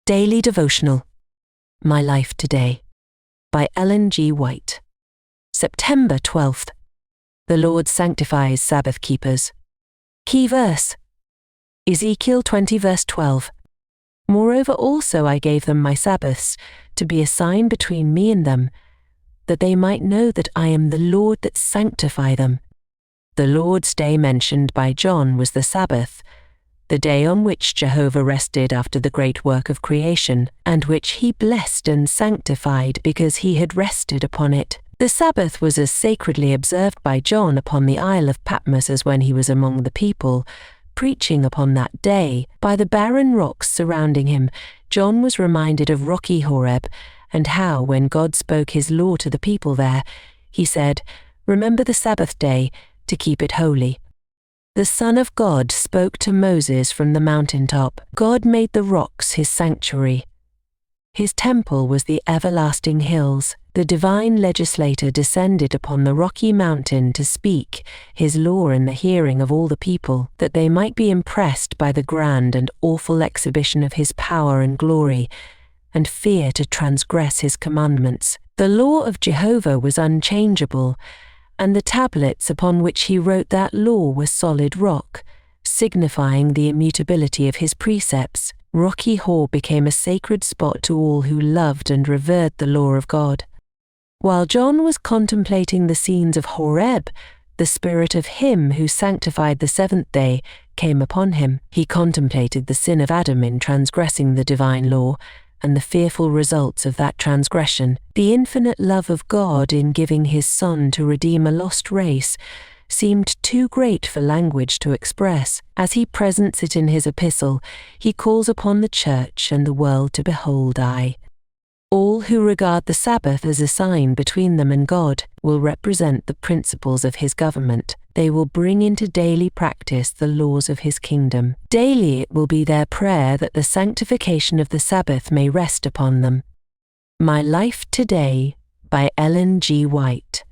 Daily Devotional, My Life Today, by Ellen G. White. September 12th. The Lord sanctifies Sabbath-keepers. Key verse, Ezekiel 20 verse 12. Moreover also I gave them my Sabbaths, to be a sign between me and them, that they might know that I am the Lord that sanctify them. The Lord's day mentioned by John was the Sabbath, the day on which Jehovah rested after the great work of creation, and which he blessed and sanctified because he had rested upon it. The Sabbath was as sacredly observed by John upon the Isle of Patmos as when he was among the people, preaching upon that day. By the barren rocks surrounding him, John was reminded of rocky Horeb, and how, when God spoke his law to the people there, he said, "Remember the Sabbath day, to keep it holy." The Son of God spoke to Moses from the mountaintop. God made the rocks his sanctuary. His temple was the everlasting hills. The divine legislator descended upon the rocky mountain to speak his law in the hearing of all the people, that they might be impressed by the grand and awful exhibition of his power and glory, and fear to transgress his commandments. The law of Jehovah was unchangeable, and the tablets upon which he wrote that law were solid rock, signifying the immutability of his precepts. Rocky Hor became a sacred spot to all who loved and revered the law of God. While John was contemplating the scenes of Horeb, the Spirit of him who sanctified the seventh day came upon him. He contemplated the sin of Adam in transgressing the divine law, and the fearful results of that transgression. The infinite love of God in giving his Son to redeem a lost race seemed too great for language to express. As he presents it in his epistle, he calls upon the church and the world to behold all who regard the Sabbath as a sign between them and God will represent the principles of his government. They will bring into daily practice the laws of his kingdom. Daily it will be their prayer that the sanctification of the Sabbath may rest upon them. My Life Today by Ellen G. White.